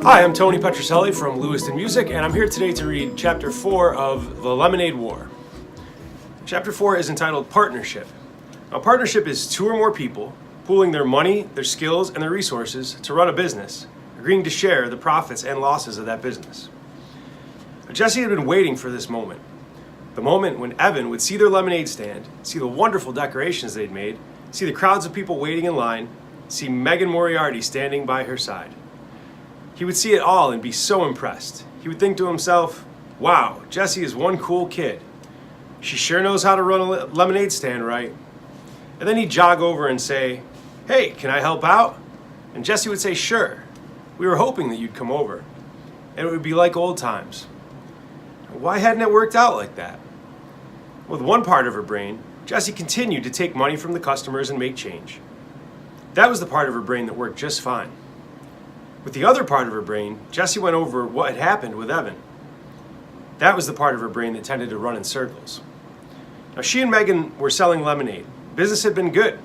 Hi, I'm Tony Petroselli from Lewiston Music, and I'm here today to read Chapter 4 of The Lemonade War. Chapter 4 is entitled Partnership. Now, partnership is two or more people pooling their money, their skills, and their resources to run a business, agreeing to share the profits and losses of that business. Jesse had been waiting for this moment. The moment when Evan would see their lemonade stand, see the wonderful decorations they'd made, see the crowds of people waiting in line, see Megan Moriarty standing by her side. He would see it all and be so impressed. He would think to himself, wow, Jessie is one cool kid. She sure knows how to run a lemonade stand right. And then he'd jog over and say, hey, can I help out? And Jessie would say, sure. We were hoping that you'd come over. And it would be like old times. Why hadn't it worked out like that? With one part of her brain, Jessie continued to take money from the customers and make change. That was the part of her brain that worked just fine. With the other part of her brain, Jessie went over what had happened with Evan. That was the part of her brain that tended to run in circles. Now, she and Megan were selling lemonade. Business had been good.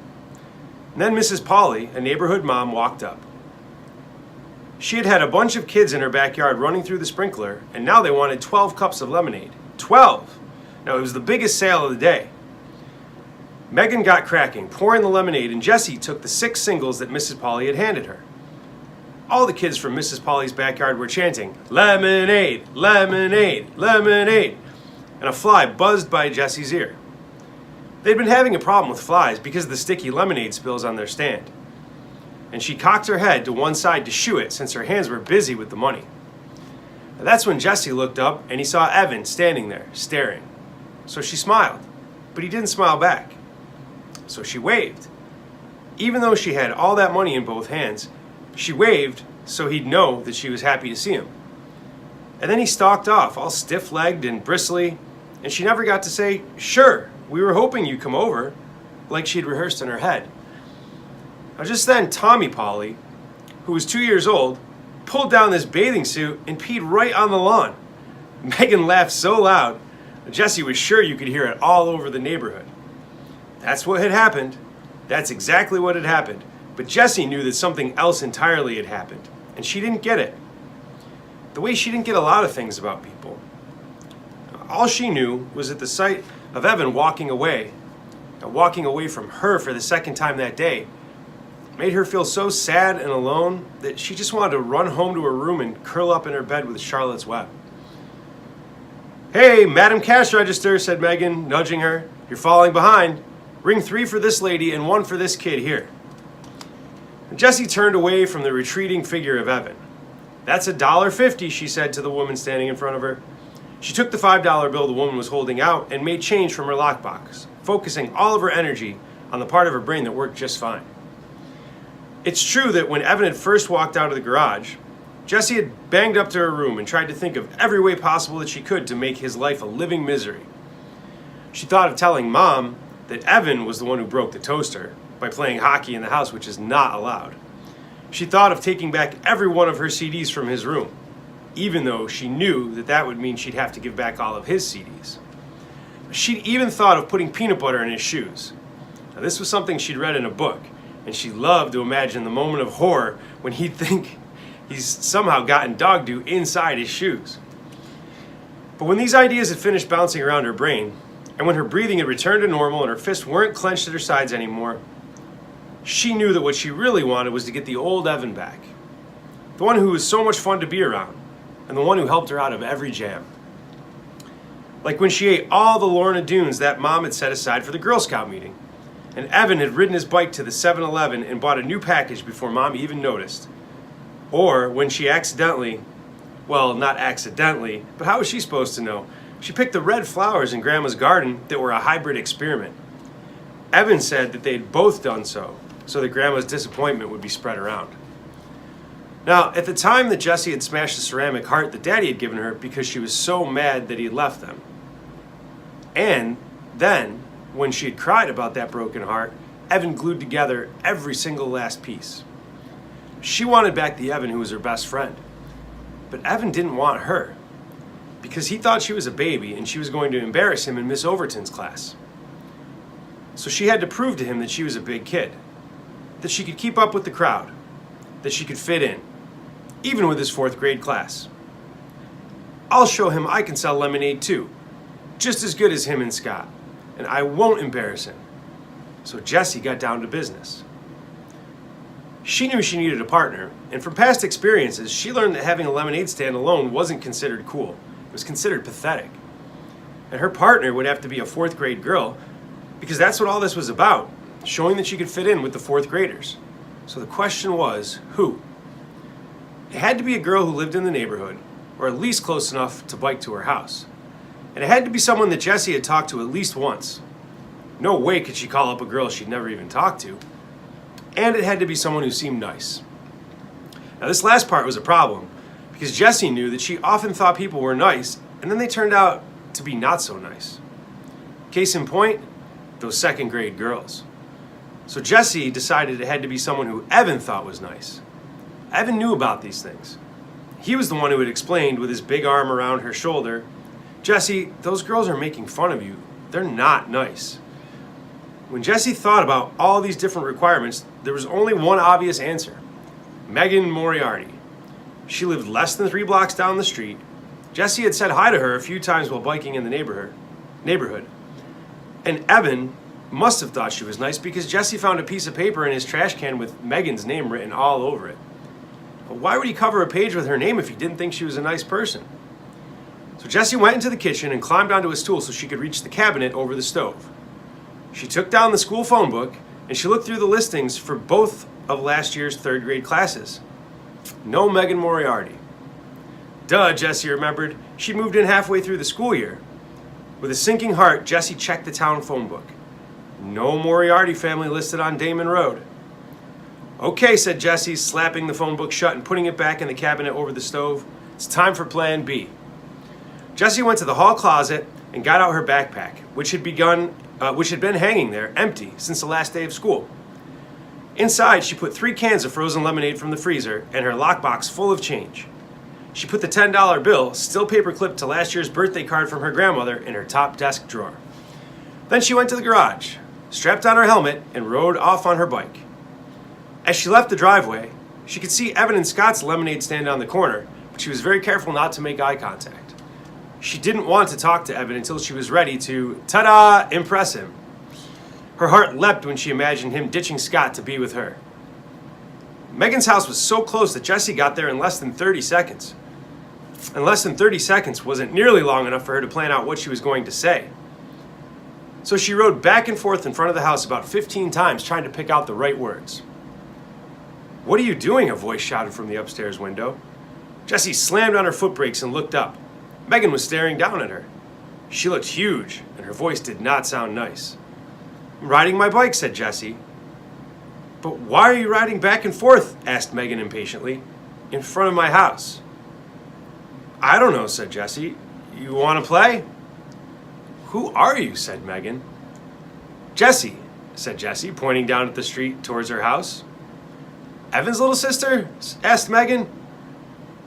And then Mrs. Polly, a neighborhood mom, walked up. She had had a bunch of kids in her backyard running through the sprinkler, and now they wanted 12 cups of lemonade. 12! Now, it was the biggest sale of the day. Megan got cracking, pouring the lemonade, and Jessie took the 6 singles that Mrs. Polly had handed her. All the kids from Mrs. Polly's backyard were chanting, lemonade, lemonade, lemonade, and a fly buzzed by Jessie's ear. They'd been having a problem with flies because of the sticky lemonade spills on their stand. And she cocked her head to one side to shoo it since her hands were busy with the money. Now, that's when Jessie looked up and he saw Evan standing there, staring. So she smiled, but he didn't smile back. So she waved. Even though she had all that money in both hands, she waved so he'd know that she was happy to see him. And then he stalked off, all stiff-legged and bristly, and she never got to say, sure, we were hoping you'd come over, like she'd rehearsed in her head. Now just then, Tommy Polly, who was 2 years old, pulled down this bathing suit and peed right on the lawn. Megan laughed so loud, Jessie was sure you could hear it all over the neighborhood. That's what had happened. That's exactly what had happened. But Jessie knew that something else entirely had happened, and she didn't get it. The way she didn't get a lot of things about people. All she knew was that the sight of Evan walking away from her for the second time that day, made her feel so sad and alone that she just wanted to run home to her room and curl up in her bed with Charlotte's Web. Hey, Madam Cash Register, said Megan, nudging her. You're falling behind. Ring 3 for this lady and 1 for this kid here. Jessie turned away from the retreating figure of Evan. That's $1.50, she said to the woman standing in front of her. She took the $5 bill the woman was holding out and made change from her lockbox, focusing all of her energy on the part of her brain that worked just fine. It's true that when Evan had first walked out of the garage, Jessie had banged up to her room and tried to think of every way possible that she could to make his life a living misery. She thought of telling Mom that Evan was the one who broke the toaster by playing hockey in the house, which is not allowed. She thought of taking back every one of her CDs from his room, even though she knew that that would mean she'd have to give back all of his CDs. She'd even thought of putting peanut butter in his shoes. Now, this was something she'd read in a book, and she loved to imagine the moment of horror when he'd think he's somehow gotten dog dew inside his shoes. But when these ideas had finished bouncing around her brain, and when her breathing had returned to normal and her fists weren't clenched at her sides anymore, she knew that what she really wanted was to get the old Evan back. The one who was so much fun to be around, and the one who helped her out of every jam. Like when she ate all the Lorna Doones that Mom had set aside for the Girl Scout meeting, and Evan had ridden his bike to the 7-Eleven and bought a new package before Mom even noticed. Or when she accidentally, well, not accidentally, but how was she supposed to know? She picked the red flowers in Grandma's garden that were a hybrid experiment. Evan said that they'd both done so that Grandma's disappointment would be spread around. Now, at the time that Jessie had smashed the ceramic heart that Daddy had given her because she was so mad that he had left them. And then, when she had cried about that broken heart, Evan glued together every single last piece. She wanted back the Evan who was her best friend. But Evan didn't want her, because he thought she was a baby and she was going to embarrass him in Miss Overton's class. So she had to prove to him that she was a big kid, that she could keep up with the crowd, that she could fit in, even with his 4th grade class. I'll show him I can sell lemonade too, just as good as him and Scott, and I won't embarrass him. So Jessie got down to business. She knew she needed a partner, and from past experiences, she learned that having a lemonade stand alone wasn't considered cool. It was considered pathetic. And her partner would have to be a 4th grade girl, because that's what all this was about, showing that she could fit in with the 4th graders. So the question was, who? It had to be a girl who lived in the neighborhood, or at least close enough to bike to her house. And it had to be someone that Jessie had talked to at least once. No way could she call up a girl she'd never even talked to. And it had to be someone who seemed nice. Now this last part was a problem, because Jessie knew that she often thought people were nice, and then they turned out to be not so nice. Case in point, those 2nd grade girls. So Jessie decided it had to be someone who Evan thought was nice. Evan knew about these things. He was the one who had explained with his big arm around her shoulder, "Jessie, those girls are making fun of you. They're not nice." When Jessie thought about all these different requirements, there was only one obvious answer: Megan Moriarty. She lived less than 3 blocks down the street. Jessie had said hi to her a few times while biking in the neighborhood. And Evan must have thought she was nice because Jessie found a piece of paper in his trash can with Megan's name written all over it. But why would he cover a page with her name if he didn't think she was a nice person? So Jessie went into the kitchen and climbed onto a stool so she could reach the cabinet over the stove. She took down the school phone book and she looked through the listings for both of last year's 3rd grade classes. No Megan Moriarty. Duh, Jessie remembered. She'd moved in halfway through the school year. With a sinking heart, Jessie checked the town phone book. No Moriarty family listed on Damon Road. "Okay," said Jessie, slapping the phone book shut and putting it back in the cabinet over the stove. "It's time for plan B." Jessie went to the hall closet and got out her backpack, which had been hanging there empty since the last day of school. Inside, she put 3 cans of frozen lemonade from the freezer and her lockbox full of change. She put the $10 bill, still paper clipped to last year's birthday card from her grandmother, in her top desk drawer. Then she went to the garage, strapped on her helmet, and rode off on her bike. As she left the driveway, she could see Evan and Scott's lemonade stand on the corner, but she was very careful not to make eye contact. She didn't want to talk to Evan until she was ready to, ta-da, impress him. Her heart leapt when she imagined him ditching Scott to be with her. Megan's house was so close that Jessie got there in less than 30 seconds. And less than 30 seconds wasn't nearly long enough for her to plan out what she was going to say. So she rode back and forth in front of the house about 15 times trying to pick out the right words. "What are you doing?" a voice shouted from the upstairs window. Jessie slammed on her foot brakes and looked up. Megan was staring down at her. She looked huge, and her voice did not sound nice. "I'm riding my bike," said Jessie. "But why are you riding back and forth?" asked Megan impatiently. "In front of my house." "I don't know," said Jessie. "You want to play?" "Who are you?" said Megan. "Jessie," said Jessie, pointing down at the street towards her house. "Evan's little sister?" asked Megan.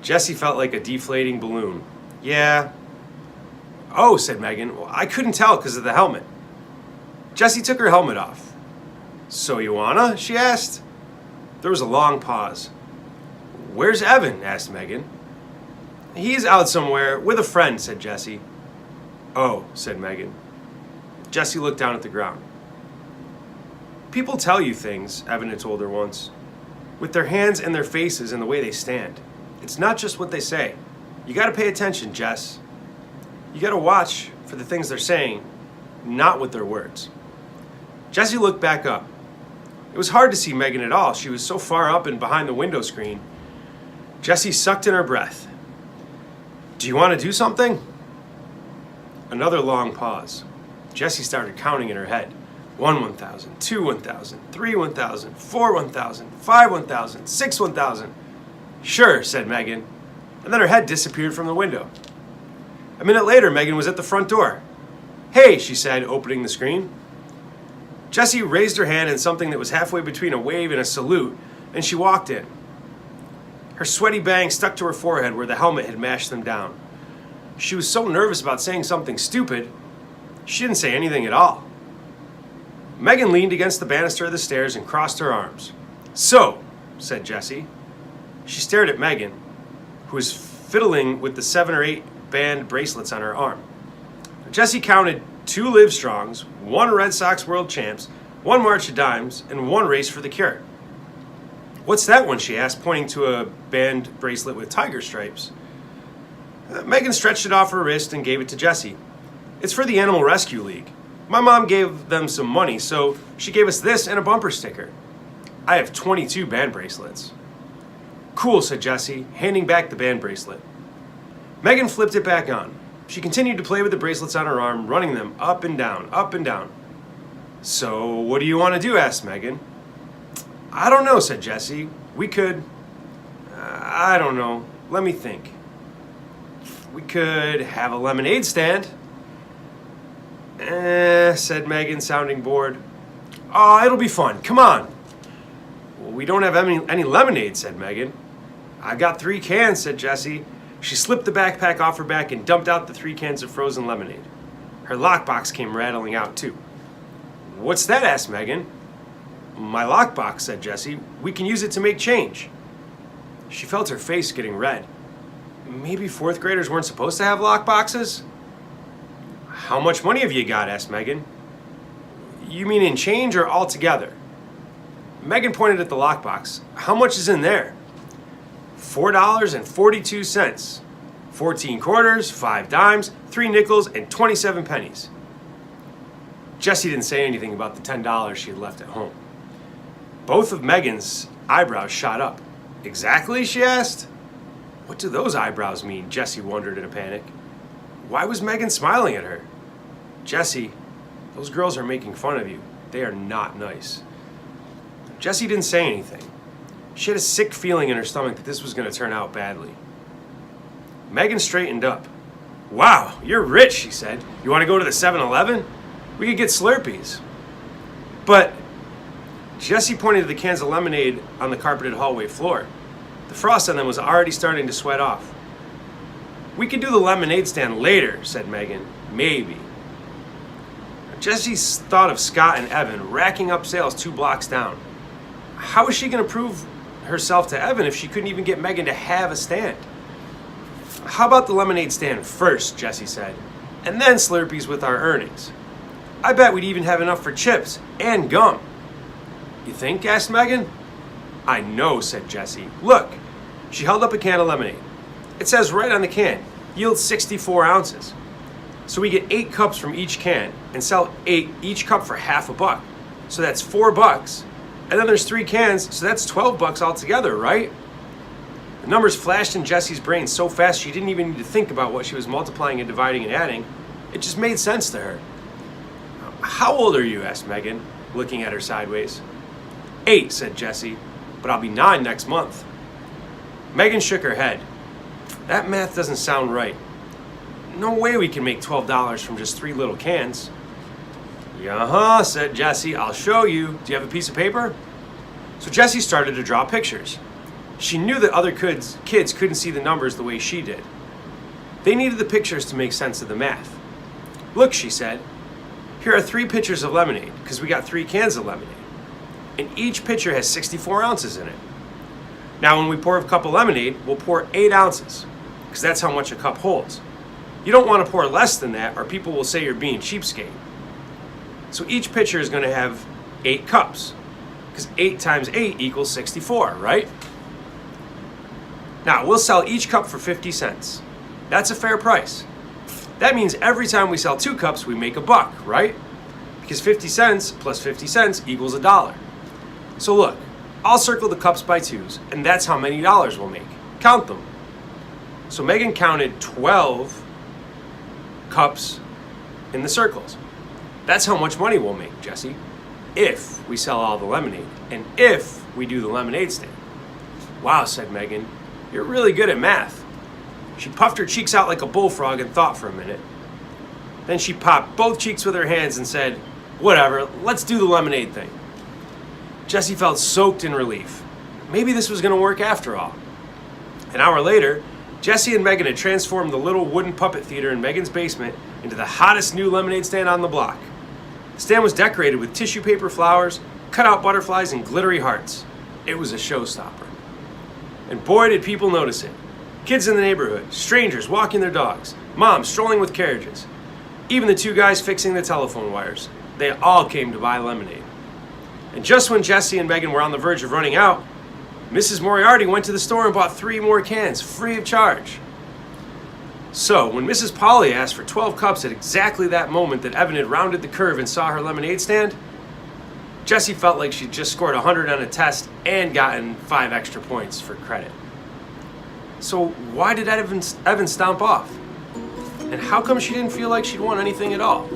Jessie felt like a deflating balloon. "Yeah." "Oh," said Megan. "Well, I couldn't tell because of the helmet." Jessie took her helmet off. "So you wanna?" she asked. There was a long pause. "Where's Evan?" asked Megan. "He's out somewhere with a friend," said Jessie. "Oh," said Megan. Jessie looked down at the ground. "People tell you things," Evan had told her once, "with their hands and their faces and the way they stand. It's not just what they say. You gotta pay attention, Jess. You gotta watch for the things they're saying, not with their words." Jessie looked back up. It was hard to see Megan at all. She was so far up and behind the window screen. Jessie sucked in her breath. "Do you want to do something?" Another long pause. Jessie started counting in her head. 1 1,000, 2 1,000, 3 1,000, 4 1,000, 5 1,000, 6 1,000. "Sure," said Megan, and then her head disappeared from the window. A minute later, Megan was at the front door. "Hey," she said, opening the screen. Jessie raised her hand in something that was halfway between a wave and a salute, and she walked in. Her sweaty bangs stuck to her forehead where the helmet had mashed them down. She was so nervous about saying something stupid, she didn't say anything at all. Megan leaned against the banister of the stairs and crossed her arms. "So," said Jessie. She stared at Megan, who was fiddling with the 7 or 8 band bracelets on her arm. Jessie counted 2 Livestrongs, 1 Red Sox World Champs, 1 March of Dimes, and 1 Race for the Cure. "What's that one?" she asked, pointing to a band bracelet with tiger stripes. Megan stretched it off her wrist and gave it to Jessie. "It's for the Animal Rescue League. My mom gave them some money, so she gave us this and a bumper sticker. I have 22 band bracelets." "Cool," said Jessie, handing back the band bracelet. Megan flipped it back on. She continued to play with the bracelets on her arm, running them up and down, up and down. "So, what do you want to do?" asked Megan. "I don't know," said Jessie. "We could... I don't know. Let me think. We could have a lemonade stand." Said Megan, sounding bored. "Oh, it'll be fun. Come on." "Well, we don't have any lemonade," said Megan. "I got 3 cans," said Jessie. She slipped the backpack off her back and dumped out the 3 cans of frozen lemonade. Her lockbox came rattling out, too. "What's that?" asked Megan. "My lockbox," said Jessie. "We can use it to make change." She felt her face getting red. Maybe 4th graders weren't supposed to have lockboxes? "How much money have you got?" asked Megan. "You mean in change or altogether?" Megan pointed at the lockbox. "How much is in there?" $4.42. 14 quarters, 5 dimes, 3 nickels, and 27 pennies. Jessie didn't say anything about the $10 she had left at home. Both of Megan's eyebrows shot up. "Exactly?" she asked. What do those eyebrows mean? Jessie wondered in a panic. Why was Megan smiling at her? "Jessie, those girls are making fun of you. They are not nice." Jessie didn't say anything. She had a sick feeling in her stomach that this was going to turn out badly. Megan straightened up. "Wow, you're rich," she said. "You want to go to the 7-Eleven? We could get Slurpees." "But..." Jessie pointed to the cans of lemonade on the carpeted hallway floor. The frost on them was already starting to sweat off. "We could do the lemonade stand later," said Megan. "Maybe." Jessie thought of Scott and Evan racking up sales 2 blocks down. How was she going to prove herself to Evan if she couldn't even get Megan to have a stand? "How about the lemonade stand first," Jessie said, "and then Slurpees with our earnings? I bet we'd even have enough for chips and gum." "You think?" asked Megan. "I know," said Jessie. "Look." She held up a can of lemonade. It says right on the can, yields 64 ounces. So we get 8 cups from each can and sell each cup for $1/2. So that's $4. And then there's 3 cans, so that's $12 altogether, right? The numbers flashed in Jessie's brain so fast she didn't even need to think about what she was multiplying and dividing and adding. It just made sense to her. "How old are you?" asked Megan, looking at her sideways. 8, said Jessie, "but I'll be 9 next month." Megan shook her head. "That math doesn't sound right. No way we can make $12 from just 3 little cans." "Uh-huh," said Jessie. "I'll show you. Do you have a piece of paper?" So Jessie started to draw pictures. She knew that other kids couldn't see the numbers the way she did. They needed the pictures to make sense of the math. "Look," she said. "Here are 3 pitchers of lemonade, because we got 3 cans of lemonade. And each pitcher has 64 ounces in it. Now when we pour a cup of lemonade, we'll pour 8 ounces, because that's how much a cup holds. You don't want to pour less than that, or people will say you're being cheapskate. So each pitcher is going to have 8 cups, because 8 times 8 equals 64, right? Now, we'll sell each cup for 50 cents. That's a fair price. That means every time we sell 2 cups, we make $1, right? Because 50 cents plus 50 cents equals $1. So look, I'll circle the cups by 2s, and that's how many dollars we'll make. Count them." So Megan counted 12 cups in the circles. "That's how much money we'll make, Jessie, if we sell all the lemonade, and if we do the lemonade stand." "Wow," said Megan, "you're really good at math." She puffed her cheeks out like a bullfrog and thought for a minute. Then she popped both cheeks with her hands and said, "Whatever, let's do the lemonade thing." Jessie felt soaked in relief. Maybe this was going to work after all. An hour later, Jessie and Megan had transformed the little wooden puppet theater in Megan's basement into the hottest new lemonade stand on the block. The stand was decorated with tissue paper flowers, cut-out butterflies, and glittery hearts. It was a showstopper. And boy, did people notice it. Kids in the neighborhood, strangers walking their dogs, moms strolling with carriages, even the two guys fixing the telephone wires. They all came to buy lemonade. And just when Jesse and Megan were on the verge of running out, Mrs. Moriarty went to the store and bought 3 more cans, free of charge. So, when Mrs. Polly asked for 12 cups at exactly that moment that Evan had rounded the curve and saw her lemonade stand, Jessie felt like she'd just scored 100 on a test and gotten 5 extra points for credit. So why did Evan stomp off? And how come she didn't feel like she'd won anything at all?